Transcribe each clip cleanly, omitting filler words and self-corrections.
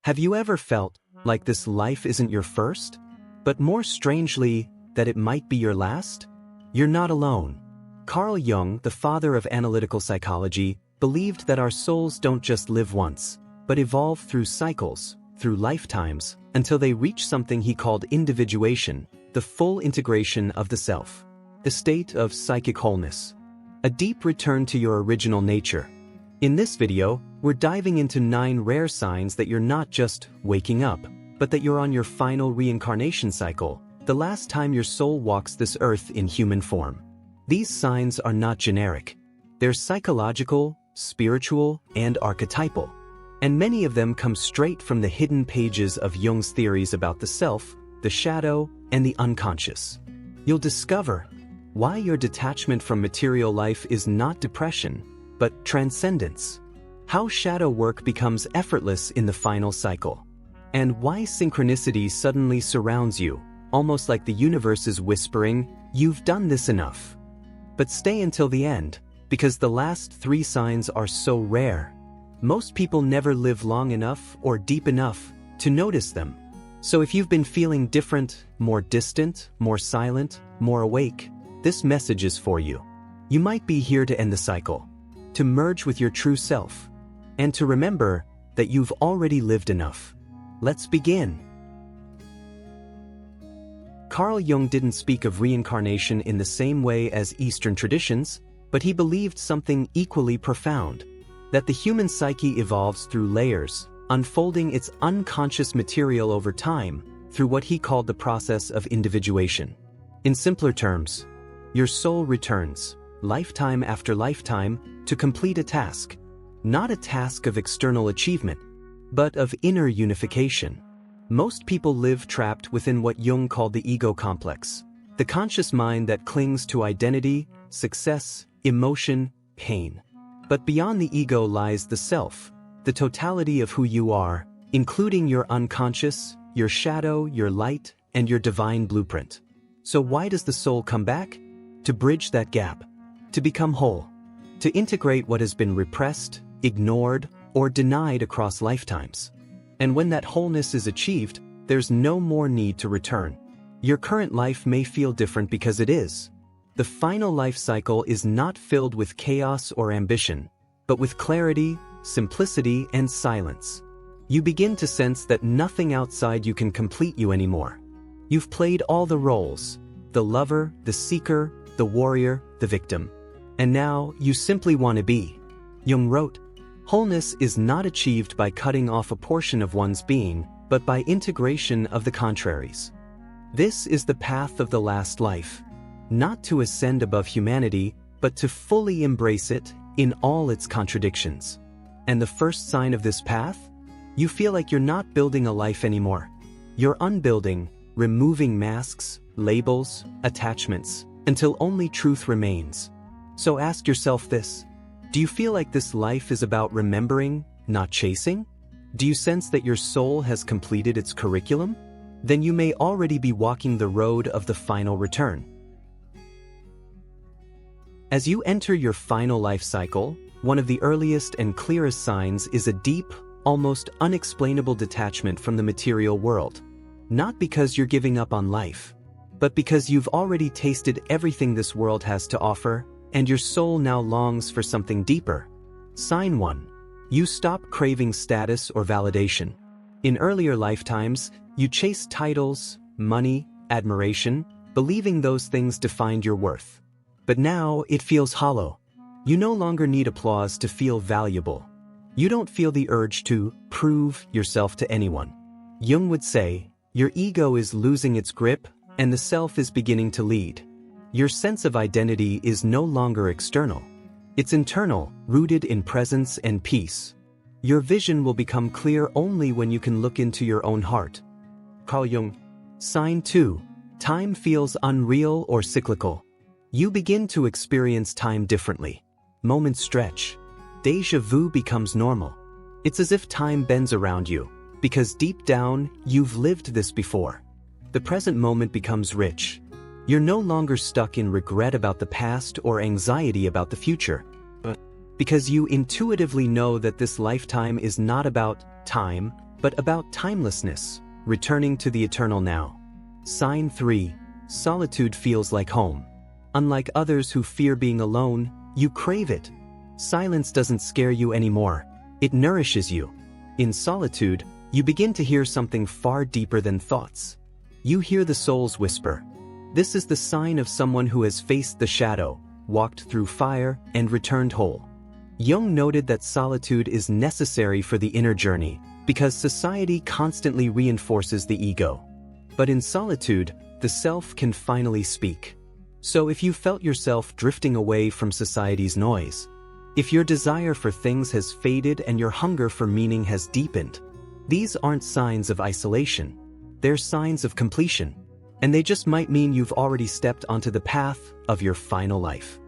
Have you ever felt like this life isn't your first, but more strangely, that it might be your last? You're not alone. Carl Jung, the father of analytical psychology, believed that our souls don't just live once, but evolve through cycles, through lifetimes, until they reach something he called individuation, the full integration of the self, the state of psychic wholeness, a deep return to your original nature. In this video, we're diving into 9 rare signs that you're not just waking up, but that you're on your final reincarnation cycle, the last time your soul walks this earth in human form. These signs are not generic. They're psychological, spiritual, and archetypal. And many of them come straight from the hidden pages of Jung's theories about the self, the shadow, and the unconscious. You'll discover why your detachment from material life is not depression, but transcendence. How shadow work becomes effortless in the final cycle. And why synchronicity suddenly surrounds you, almost like the universe is whispering, "You've done this enough." But stay until the end, because the last 3 signs are so rare. Most people never live long enough or deep enough to notice them. So if you've been feeling different, more distant, more silent, more awake, this message is for you. You might be here to end the cycle, to merge with your true self, and to remember that you've already lived enough. Let's begin. Carl Jung didn't speak of reincarnation in the same way as Eastern traditions, but he believed something equally profound, that the human psyche evolves through layers, unfolding its unconscious material over time through what he called the process of individuation. In simpler terms, your soul returns, lifetime after lifetime, to complete a task, not a task of external achievement, but of inner unification. Most people live trapped within what Jung called the ego complex, the conscious mind that clings to identity, success, emotion, pain. But beyond the ego lies the self, the totality of who you are, including your unconscious, your shadow, your light, and your divine blueprint. So why does the soul come back? To bridge that gap, to become whole, to integrate what has been repressed, ignored, or denied across lifetimes. And when that wholeness is achieved, there's no more need to return. Your current life may feel different because it is. The final life cycle is not filled with chaos or ambition, but with clarity, simplicity, and silence. You begin to sense that nothing outside you can complete you anymore. You've played all the roles: the lover, the seeker, the warrior, the victim. And now, you simply want to be. Jung wrote, "Wholeness is not achieved by cutting off a portion of one's being, but by integration of the contraries." This is the path of the last life. Not to ascend above humanity, but to fully embrace it in all its contradictions. And the first sign of this path? You feel like you're not building a life anymore. You're unbuilding, removing masks, labels, attachments, until only truth remains. So ask yourself this. Do you feel like this life is about remembering, not chasing? Do you sense that your soul has completed its curriculum? Then you may already be walking the road of the final return. As you enter your final life cycle, one of the earliest and clearest signs is a deep, almost unexplainable detachment from the material world. Not because you're giving up on life, but because you've already tasted everything this world has to offer, and your soul now longs for something deeper. Sign 1. You stop craving status or validation. In earlier lifetimes, you chased titles, money, admiration, believing those things defined your worth. But now it feels hollow. You no longer need applause to feel valuable. You don't feel the urge to prove yourself to anyone. Jung would say, your ego is losing its grip, and the self is beginning to lead. Your sense of identity is no longer external. It's internal, rooted in presence and peace. Your vision will become clear only when you can look into your own heart. Carl Jung. Sign 2. Time feels unreal or cyclical. You begin to experience time differently. Moments stretch. Déjà vu becomes normal. It's as if time bends around you, because deep down, you've lived this before. The present moment becomes rich. You're no longer stuck in regret about the past or anxiety about the future, but because you intuitively know that this lifetime is not about time, but about timelessness, returning to the eternal now. Sign 3. Solitude feels like home. Unlike others who fear being alone, you crave it. Silence doesn't scare you anymore. It nourishes you. In solitude, you begin to hear something far deeper than thoughts. You hear the soul's whisper. This is the sign of someone who has faced the shadow, walked through fire, and returned whole. Jung noted that solitude is necessary for the inner journey, because society constantly reinforces the ego. But in solitude, the self can finally speak. So if you felt yourself drifting away from society's noise, if your desire for things has faded and your hunger for meaning has deepened, these aren't signs of isolation. They're signs of completion. And they just might mean you've already stepped onto the path of your final life.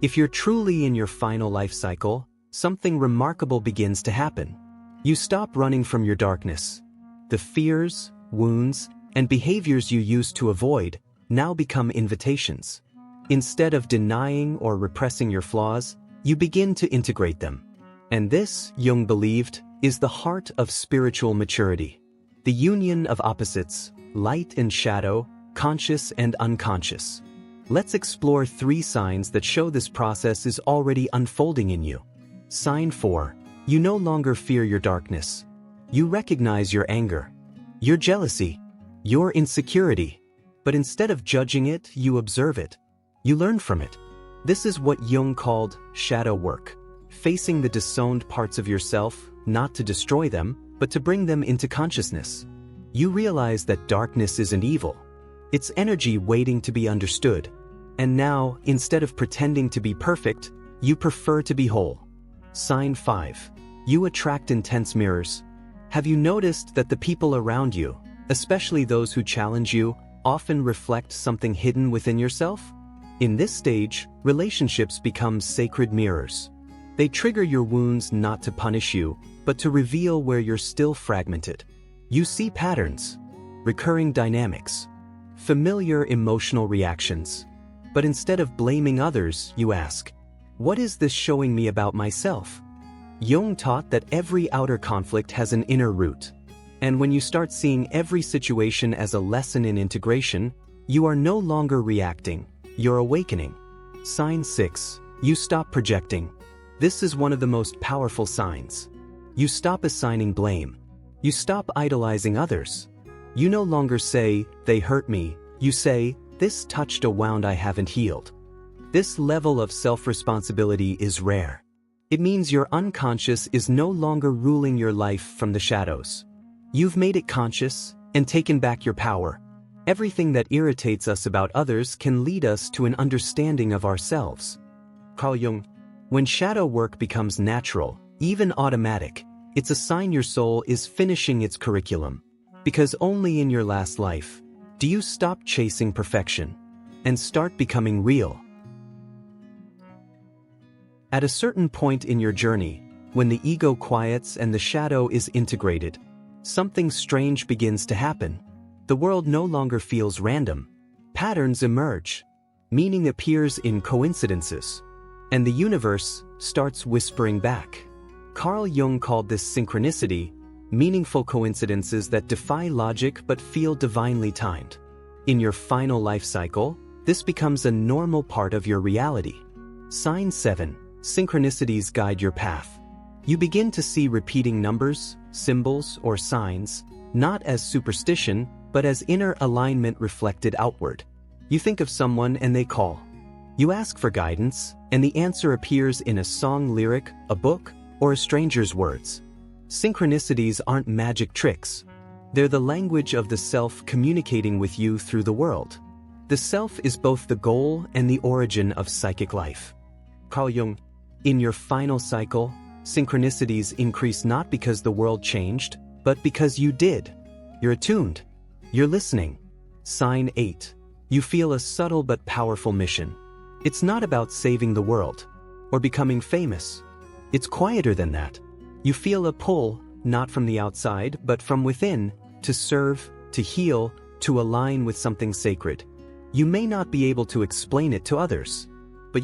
If you're truly in your final life cycle, something remarkable begins to happen. You stop running from your darkness. The fears, wounds, and behaviors you used to avoid now become invitations. Instead of denying or repressing your flaws, you begin to integrate them. And this, Jung believed, is the heart of spiritual maturity. The union of opposites, light and shadow, conscious and unconscious. Let's explore 3 signs that show this process is already unfolding in you. Sign 4. You no longer fear your darkness. You recognize your anger, your jealousy, your insecurity. But instead of judging it, you observe it. You learn from it. This is what Jung called shadow work. Facing the disowned parts of yourself, not to destroy them, but to bring them into consciousness. You realize that darkness isn't evil. It's energy waiting to be understood. And now, instead of pretending to be perfect, you prefer to be whole. Sign 5. You attract intense mirrors. Have you noticed that the people around you, especially those who challenge you, often reflect something hidden within yourself? In this stage, relationships become sacred mirrors. They trigger your wounds not to punish you, but to reveal where you're still fragmented. You see patterns, recurring dynamics, familiar emotional reactions. But instead of blaming others, you ask, what is this showing me about myself? Jung taught that every outer conflict has an inner root. And when you start seeing every situation as a lesson in integration, you are no longer reacting, you're awakening. Sign 6. You stop projecting. This is one of the most powerful signs. You stop assigning blame. You stop idolizing others. You no longer say, they hurt me. You say, this touched a wound I haven't healed. This level of self-responsibility is rare. It means your unconscious is no longer ruling your life from the shadows. You've made it conscious and taken back your power. Everything that irritates us about others can lead us to an understanding of ourselves. Carl Jung. When shadow work becomes natural, even automatic, it's a sign your soul is finishing its curriculum. Because only in your last life do you stop chasing perfection and start becoming real. At a certain point in your journey, when the ego quiets and the shadow is integrated, something strange begins to happen. The world no longer feels random. Patterns emerge. Meaning appears in coincidences. And the universe starts whispering back. Carl Jung called this synchronicity, meaningful coincidences that defy logic but feel divinely timed. In your final life cycle, this becomes a normal part of your reality. Sign 7. Synchronicities guide your path. You begin to see repeating numbers, symbols, or signs, not as superstition, but as inner alignment reflected outward. You think of someone and they call. You ask for guidance, and the answer appears in a song lyric, a book, or a stranger's words. Synchronicities aren't magic tricks. They're the language of the self communicating with you through the world. The self is both the goal and the origin of psychic life. Carl Jung. In your final cycle, synchronicities increase not because the world changed, but because you did. You're attuned. You're listening. Sign 8. You feel a subtle but powerful mission. It's not about saving the world or becoming famous. It's quieter than that. You feel a pull, not from the outside, but from within, to serve, to heal, to align with something sacred. You may not be able to explain it to others, but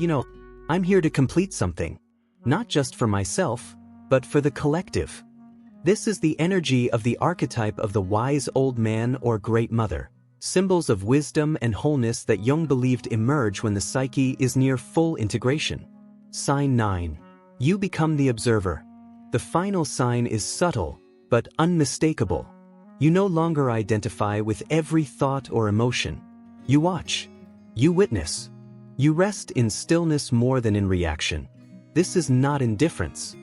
I'm here to complete something, not just for myself, but for the collective. This is the energy of the archetype of the wise old man or great mother, symbols of wisdom and wholeness that Jung believed emerge when the psyche is near full integration. Sign 9. You become the observer. The final sign is subtle, but unmistakable. You no longer identify with every thought or emotion. You watch. You witness. You rest in stillness more than in reaction. This is not indifference.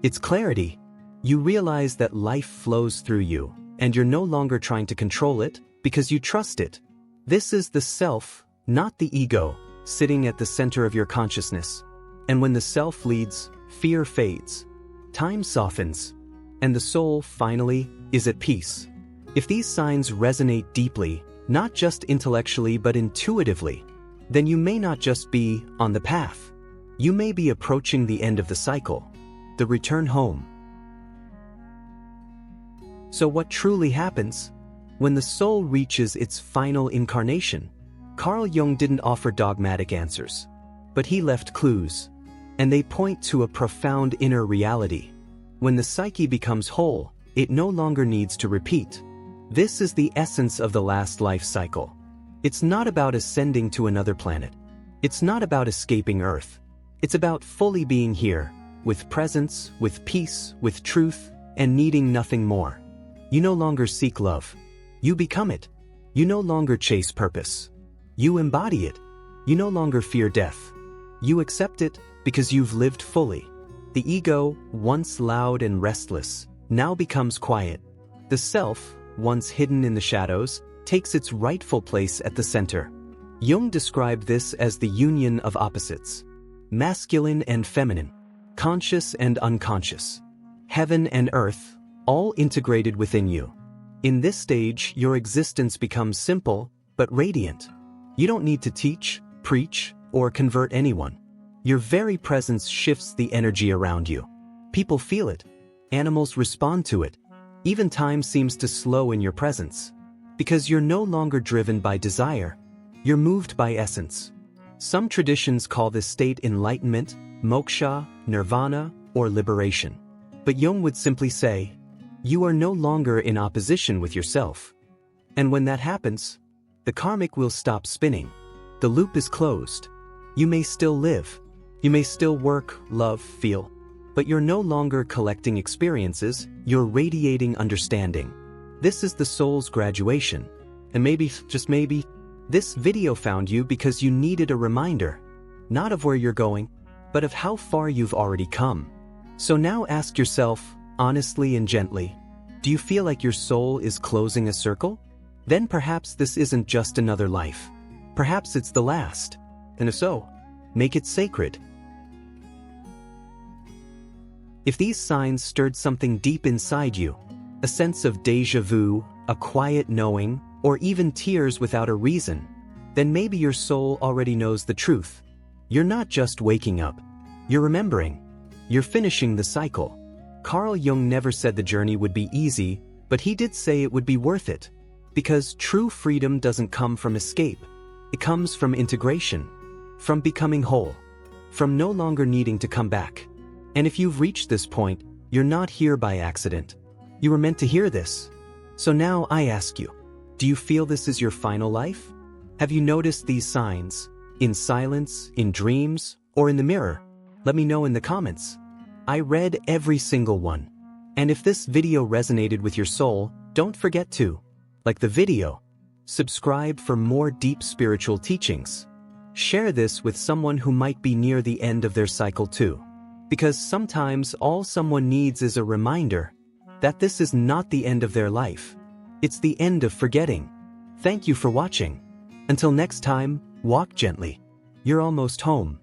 It's clarity. You realize that life flows through you, and you're no longer trying to control it because you trust it. This is the self, not the ego, sitting at the center of your consciousness. And when the self leads, fear fades. Time softens. And the soul, finally, is at peace. If these signs resonate deeply, not just intellectually but intuitively, then you may not just be on the path. You may be approaching the end of the cycle, the return home. So what truly happens? When the soul reaches its final incarnation, Carl Jung didn't offer dogmatic answers, but he left clues, and they point to a profound inner reality. When the psyche becomes whole, it no longer needs to repeat. This is the essence of the last life cycle. It's not about ascending to another planet. It's not about escaping Earth. It's about fully being here, with presence, with peace, with truth, and needing nothing more. You no longer seek love. You become it. You no longer chase purpose. You embody it. You no longer fear death. You accept it because you've lived fully. The ego, once loud and restless, now becomes quiet. The self, once hidden in the shadows, takes its rightful place at the center. Jung described this as the union of opposites. Masculine and feminine, conscious and unconscious, heaven and earth, all integrated within you. In this stage, your existence becomes simple, but radiant. You don't need to teach, preach, or convert anyone. Your very presence shifts the energy around you. People feel it. Animals respond to it. Even time seems to slow in your presence. Because you're no longer driven by desire. You're moved by essence. Some traditions call this state enlightenment, moksha, nirvana, or liberation. But Jung would simply say, you are no longer in opposition with yourself. And when that happens, the karmic wheel stops spinning. The loop is closed. You may still live. You may still work, love, feel. But you're no longer collecting experiences, you're radiating understanding. This is the soul's graduation. And maybe, just maybe, this video found you because you needed a reminder, not of where you're going, but of how far you've already come. So now ask yourself, honestly and gently, do you feel like your soul is closing a circle? Then perhaps this isn't just another life. Perhaps it's the last. And if so, make it sacred. If these signs stirred something deep inside you, a sense of déjà vu, a quiet knowing, or even tears without a reason, then maybe your soul already knows the truth. You're not just waking up. You're remembering. You're finishing the cycle. Carl Jung never said the journey would be easy, but he did say it would be worth it. Because true freedom doesn't come from escape. It comes from integration. From becoming whole. From no longer needing to come back. And if you've reached this point, you're not here by accident. You were meant to hear this. So now I ask you, do you feel this is your final life? Have you noticed these signs? In silence, in dreams, or in the mirror? Let me know in the comments. I read every single one. And if this video resonated with your soul, don't forget to like the video, subscribe for more deep spiritual teachings. Share this with someone who might be near the end of their cycle too. Because sometimes all someone needs is a reminder that this is not the end of their life. It's the end of forgetting. Thank you for watching. Until next time, walk gently. You're almost home.